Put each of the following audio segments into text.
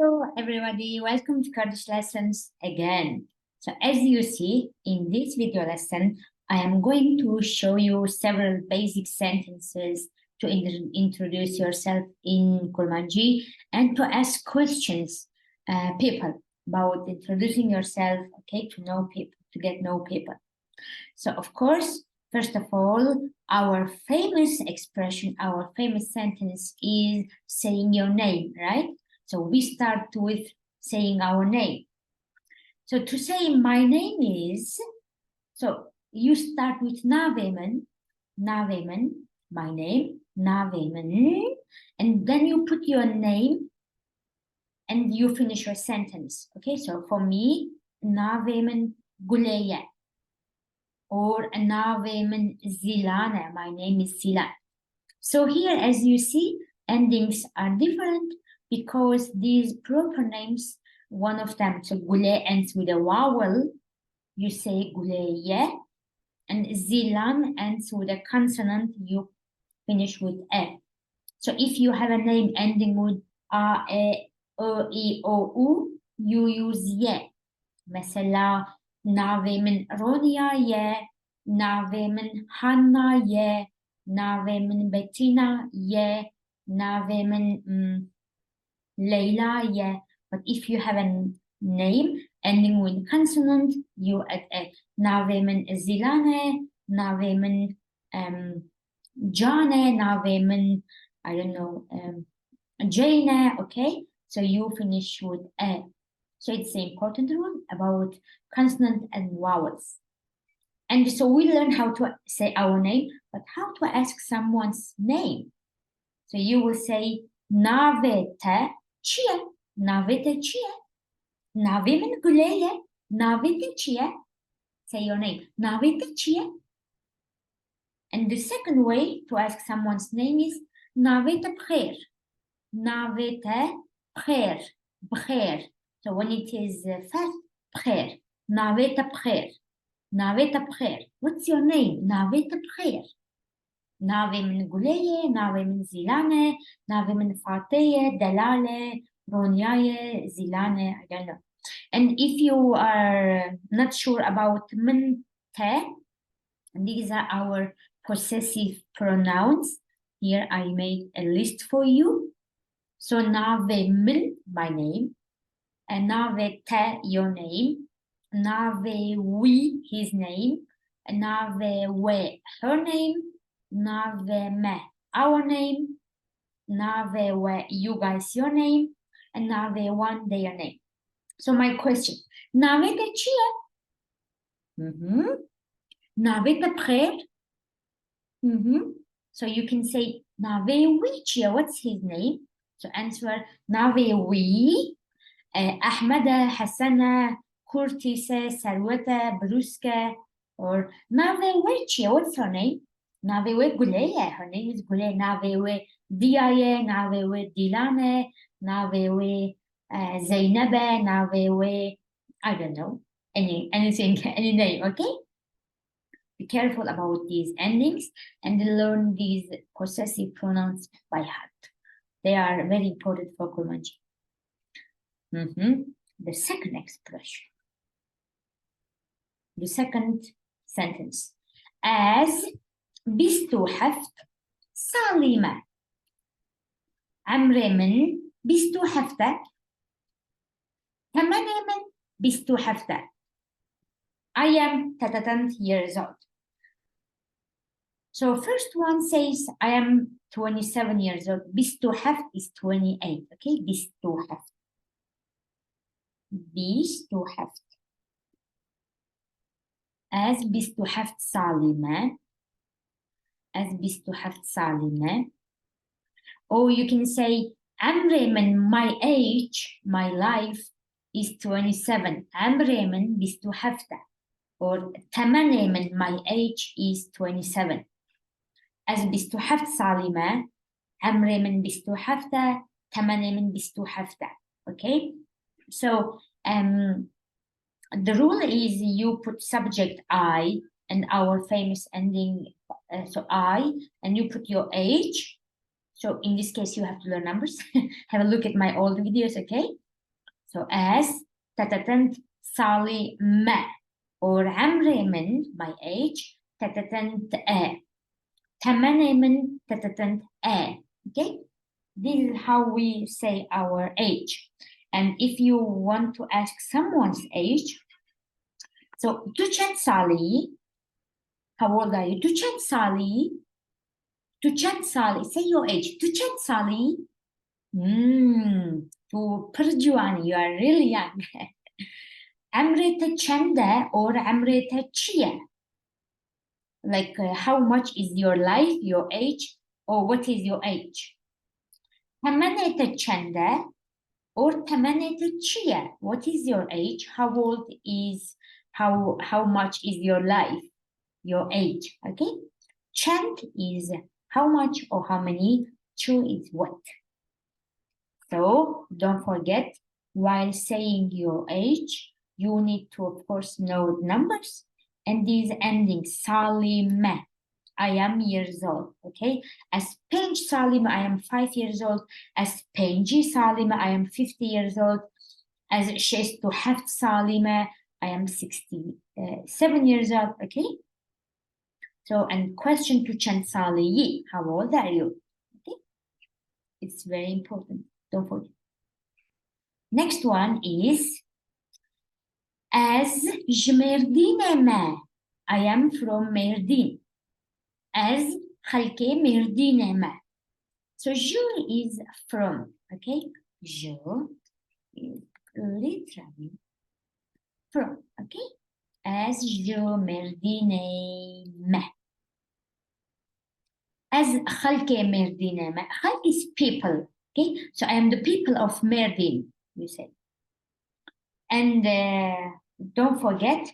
Hello, everybody. Welcome to Kurdish lessons again. So as you see in this video lesson, I am going to show you several basic sentences to introduce yourself in Kurmanji and to ask questions, people, about introducing yourself, okay, to know people, to get know people. So of course, first of all, our famous expression, our famous sentence is saying your name, right? So we start with saying our name. So to say my name is, so you start with navemen, my name, navemen, and then you put your name and you finish your sentence. Okay, so for me, navemen Guleye, or navemen Zilane, my name is Zilan. So here, as you see, endings are different because these proper names, one of them, so Gule ends with a vowel, you say Guleye, and Zilan ends with a consonant, you finish with E. So if you have a name ending with A, E, O, I, O, U, you use Ye. Mesela nave min Ronia Ye, nave min Hanna Ye, nave min Bettina Ye, nave min Leila Ye. But if you have a name ending with consonant, you add a nave min Zilane, nave min Jane, nave min, I don't know, Jane, okay? So you finish with a. So it's the important rule about consonant and vowels. And so we learn how to say our name, but how to ask someone's name. So you will say, Navete Chia, Navete Chia, Navimin Guleye, Navete Chia. Say your name, Navete Chia. And the second way to ask someone's name is Navete Bkhair, Navete Bkhair, Bkhair. So when it is fast, Bkhair, Navete Bkhair, Navete Bkhair. What's your name? Navete Bkhair. Nave min Guleye, Nave min Zilane, Nave min Fateye, Dalale, Ronyaye, Zilane, I don't know. And if you are not sure about min te, these are our possessive pronouns. Here I made a list for you. So Nave min, my name, and nave te, your name, nave we, his name, and nave we, her name, nave me, our name, nave we, you guys, your name, and nave one, their name. So my question, nave te chia? Nave te bkhair? So you can say nave we chia, what's his name? So answer nave we, Ahmed, Hassana, Kurtise, Sarwata, Bruska, or Navewe, what's her name? Navewe Guleye, her name is Gule, Navewe Diaye, Navewe Dilane, Navewe Zainabe, Navewe, I don't know, anything, any name, okay? Be careful about these endings and learn these possessive pronouns by heart. They are very important for Kurmanji. The second expression, the second sentence, as bistu haft salima. عمري من bistu hafta. ثمانية من bistu hafta. I am 30 years old. So first one says I am 27 years old. Bistu haft is 28. Okay, bistu haft. bistu haft. As bistu haft salima. As bistu haft salima. Or you can say عمري من, my age, my life is 27. عمري من bistu hafta. Or ثمانية من, my age is 27. As bistu haft salima. عمري من bistu hafta. ثمانية من bistu hafta. Okay? So the rule is you put subject I and our famous ending, so I, and you put your age. So in this case, you have to learn numbers. Have a look at my old videos, okay? So as تتتنت صالي ما or عمري من my age تتتنت تمني من تتتنت okay. This is how we say our age. And if you want to ask someone's age, so Tuchen Sali, how old are you? Tuchen Sali, say your age. Tuchen Sali, to Perjuani, you are really young. Amrita Chanda or Amrita Chia. Like how much is your life, your age, or what is your age? Tamaneta Chanda or Tamaneta Chia. What is your age? How old is, how much is your life, your age, okay? Chant is how much or how many, Chu is what. So don't forget, while saying your age, you need to, of course, know numbers and these endings. Salime, I am years old, okay? As Penj Salime, I am 5 years old. As Penji Salime, I am 50 years old. As Shestu Haft Salime, I am 67 years old, okay? So, and question to Chan Sali, how old are you? Okay, it's very important. Don't forget. Next one is as Jmerdine ma. I am from Merdin. As Khalke Merdine ma. So je is from, okay? Je is literally from, okay? As je Merdine ma. As Khalke Merdine ma. Khalk is people, okay? So I am the people of Merdin, you say. And don't forget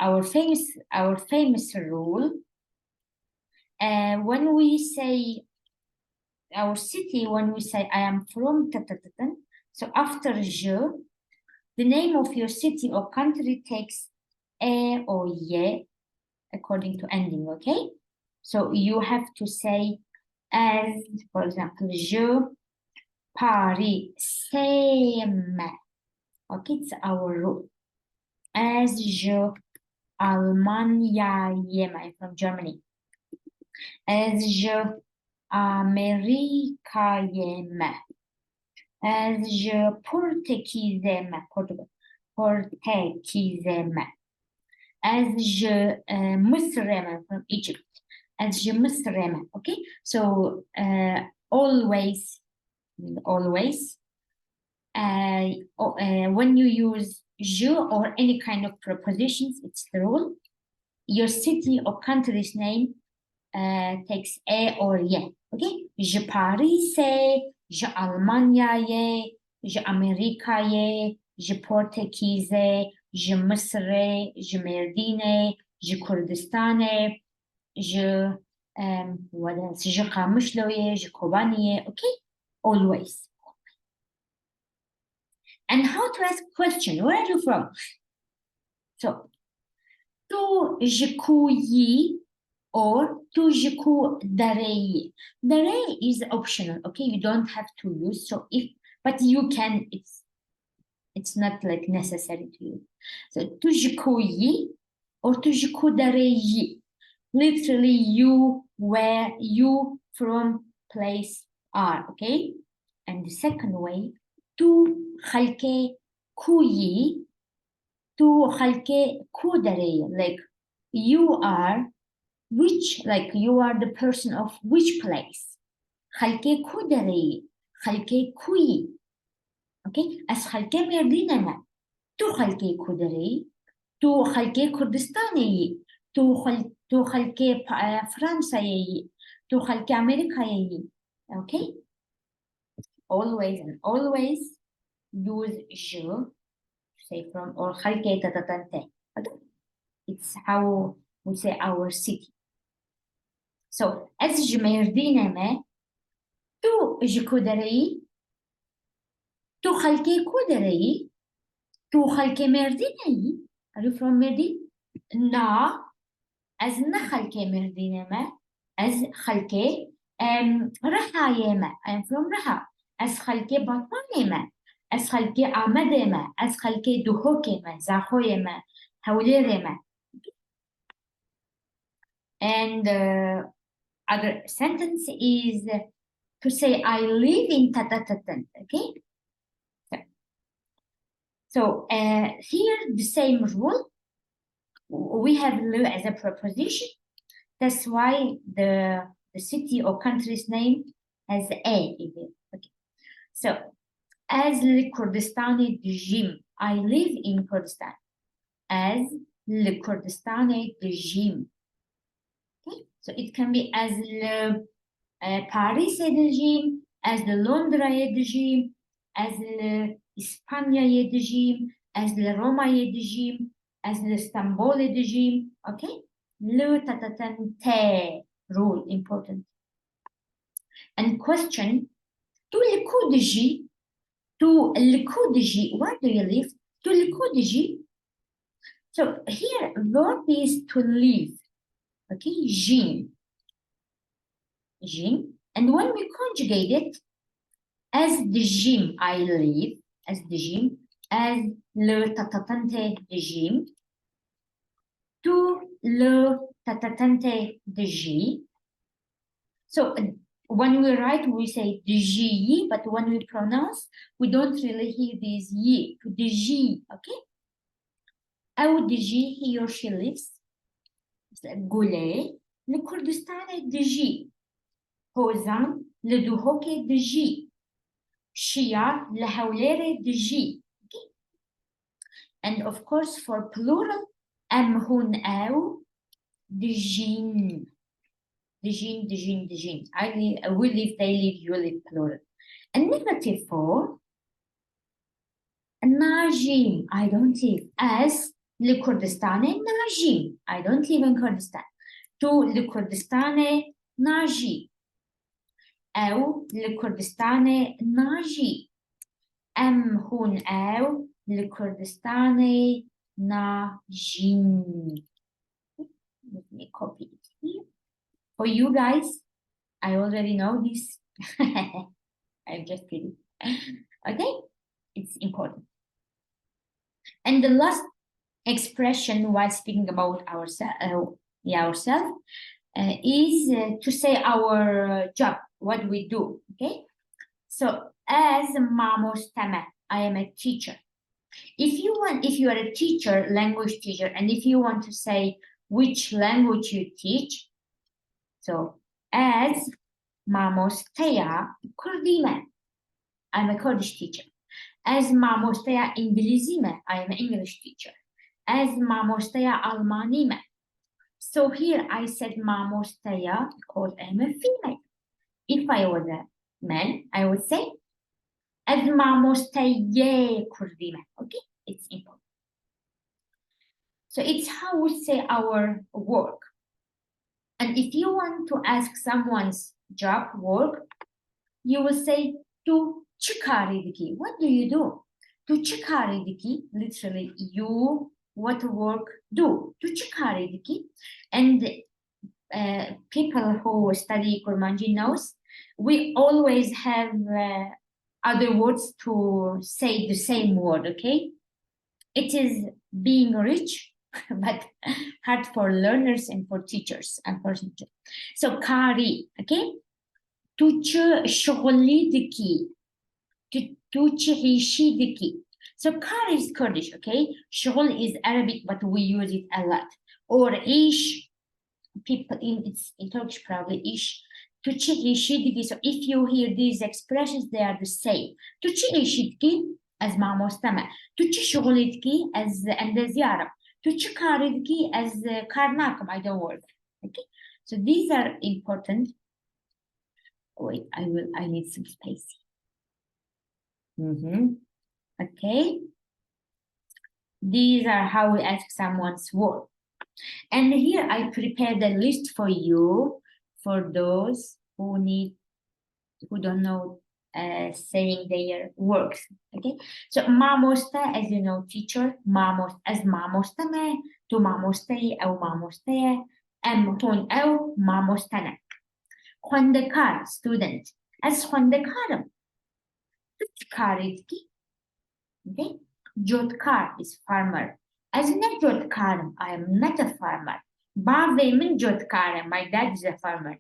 our famous rule. When we say our city, when we say I am from Tatatatan, so after je, the name of your city or country takes a or ye according to ending, okay? So you have to say as, for example, je Paris same. Okay, it's our rule. As je Almanya yem, I'm from Germany. As je America yem. As je Portuguese Portugal. Portuguese. As je Muslim from Egypt. As je Muslim, okay? So always, when you use je or any kind of prepositions, it's the rule. Your city or country's name takes a or ye, okay? Je Paris, je Almanya ye, je America ye, je Portuguese, je Misr, je Merdine, je Kurdistan, je what else? Je Kamishlo, je Kobani, okay? Always. And how to ask a question? Where are you from? So, tu jiku yi or tu jiku darei. Darei is optional, okay? You don't have to use. So but you can. It's not like necessary to use. So tu jiku yi or tu jiku darei. Literally, you, where you from place are, okay? And the second way, tu khalke kuyi, tu khalke kudare, like you are which, like you are the person of which place. Khalke kudare, khalke kuyi. Okay? As khalke merdinana, tu khalke kudare, tu khalke Kurdistani, tu khalke France, tu khalke America. Okay? Always and always use je, say from, or khalke tatatante. Okay? It's how we say our city. So, as je merdine me, tu je kudarei, tu khalke kudarei, tu khalke merdine. Are you from Merdin? Na, as na khalke merdine me, as khalke Raha yema. I am from Raha. As khalke Batman yema. از خلکی آمده ما، از خلکی دهوک ما، زاخوی ما، هولیر ما. And other sentence is to say I live in tatatatan, okay? So here the same rule. We have le as a preposition. That's why the city or country's name has a in it. Okay. So as le Kurdistani regime, I live in Kurdistan. As le Kurdistani regime. Okay. So it can be as le Paris regime, as the Londra regime, as the Hispania regime, as the Roma regime, as the Istanbul regime. Okay. Le tatatante rule important. And question to le Kurdish, where do you live? To le Kurdish. So here verb is to live. Okay, jin. And when we conjugate it as the jim I live, as the jim, as le tatatante de jim, to le tatatante de ji. So when we write, we say de ji, but when we pronounce, we don't really hear this yi, to de ji, okay? Ou de ji, he or she lives. Gule, le Kurdistan de ji. Hozan, le duhoke de ji. Shia, le hawlere de ji. Okay? And of course, for plural, amhun au de jin. De jin. I will live, they live, you live, plural. And negative for najim, I don't live. As le Kurdistane najim, I don't live in Kurdistan. To le Kurdistane naji. أو لكردستان ناجي أم هون أو لكردستان ناجين. Let me copy it here. For you guys, I already know this. I'm just kidding. Okay, it's important. And the last expression while speaking about ourselves is to say our job, what we do, okay? So as mamostama, I am a teacher. If you are a teacher, language teacher, and if you want to say which language you teach, so as mamostaya Kurdime, I'm a Kurdish teacher. As mamostaya İngilizime, I am an English teacher. As mamostaya Almanime. So here I said mamostaya because I'm a female. If I was a man, I would say as mamostaye Kurdime. Okay, it's important. So it's how we say our work. And if you want to ask someone's job, work, you will say to chikaridiki. What do you do? To chikaridiki, literally you what work do. To chikaridiki. And people who study Kurmanji knows we always have other words to say the same word, okay? It is being rich, but hard for learners and for teachers, unfortunately. So kari, okay? Tuch shogolidiki, tuch hishidiki. So kari is Kurdish, okay? Shogol is Arabic, but we use it a lot. Or ish, people in Turkish probably ish. Tuchi hishidiki. So if you hear these expressions, they are the same. Tuchi hishidiki as mamostama. Tuchi shogolidiki as andeziyara. Tuchi karidiki as karnakum. I don't work. Okay. So these are important. Wait, I need some space. Okay. These are how we ask someone's work. And here I prepared a list for you for those who don't know saying their works. Okay. So mamosta, as you know, teacher, mamos as mamostame, to mamostay or mamostaya, am ton or mamostana. Khwandekar, student, as khwandekaram. Karidki, Okay? Jotkar is farmer. As not Jotkar, I am not a farmer. Bavemin Jotkar, my dad is a farmer.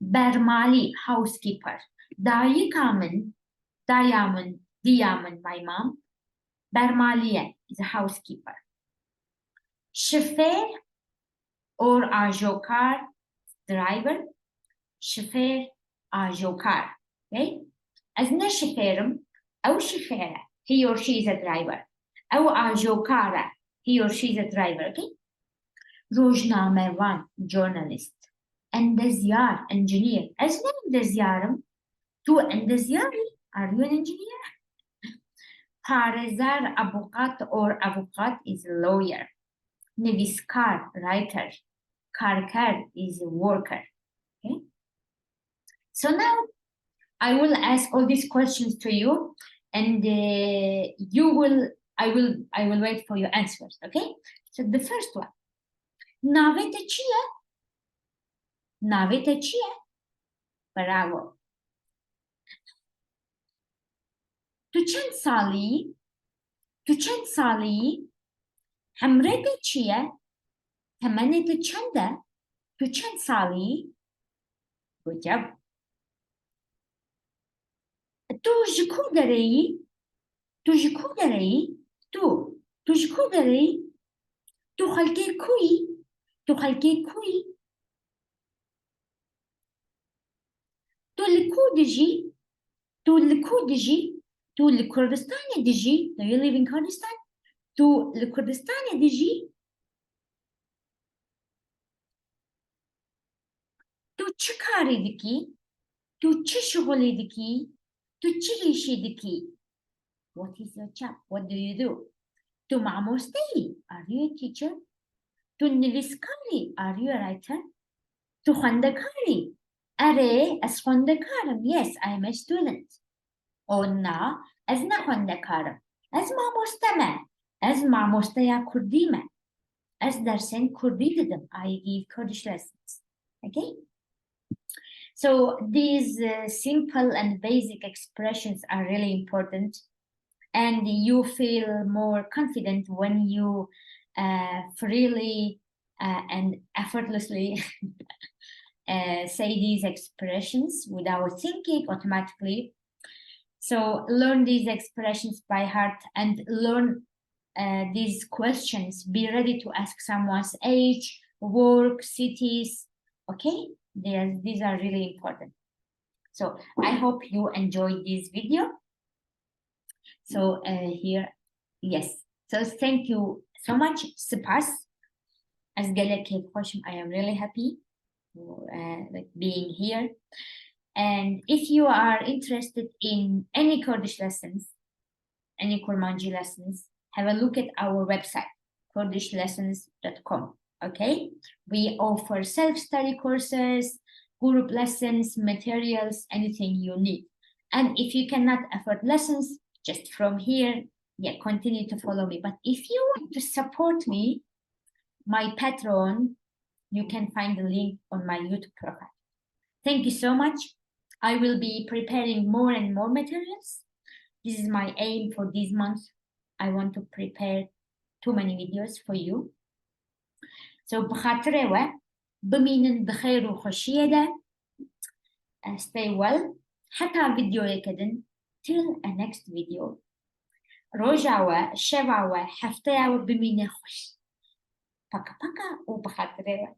Bermali, housekeeper. Dayikaman, Diamond, my mom. Bermaliye is a housekeeper. Chauffeur or ajokar, driver. Chauffeur, ajokar. Okay? أثناء شفيرم أو شفيرة he or she is a driver أو ajokara he or she is a driver. Okay? روزنامه وان journalist. اندزيار engineer. أثناء اندزيارم تو اندزياري are you an engineer? Parezar avukat or avukat is lawyer. Neviskar, writer. Karkar is a worker. Okay? So now I will ask all these questions to you, and I will wait for your answers. Okay? So the first one. Navete chia. Navete chia. Bravo. Tu chand sali. Tu chand sali. Hamrete chia. Hamanete chanda. Tu chand sali. Good job. Tu jiku darei. Tu jiku darei. Tu jiku darei. Tu khalke kui. Tu khalke kui. Tu liku diji. Tu liku diji. Tu Kurdistan diji. Do you live in Kurdistan? Tu Kurdistan diji. Tu chikari diki. Tu chishugoli diki. Tu chiishi diki. What is your job? What do you do? Tu mamostei. Are you a teacher? Tu niviskari. Are you a writer? Tu khandakari. Are as khandakaram. Yes, I am a student. Ona as na khandakaram. As mamostama. As mamostaya kurdime. As dersen Kurdi dedim. I give Kurdish lessons. Okay? So these simple and basic expressions are really important, and you feel more confident when you freely and effortlessly say these expressions without thinking automatically. So learn these expressions by heart and learn these questions. Be ready to ask someone's age, work, cities. Okay? These are really important. So I hope you enjoyed this video. So here, yes. So thank you so much. Spas. As I am really happy like being here. And if you are interested in any Kurdish lessons, any Kurmanji lessons, have a look at our website, kurdishlessons.com. Okay, we offer self-study courses, group lessons, materials, anything you need. And if you cannot afford lessons, just from here, yeah, continue to follow me. But if you want to support me, my Patreon, you can find the link on my YouTube profile. Thank you so much. I will be preparing more and more materials. This is my aim for this month. I want to prepare too many videos for you. So بخاطره بمينن بخير وخوشية ده. Stay well. حتى فيديو يكدن. Till a next video. روجاوة شواوة حفتاوة بمينن خوش. بكا بكا وبخاطره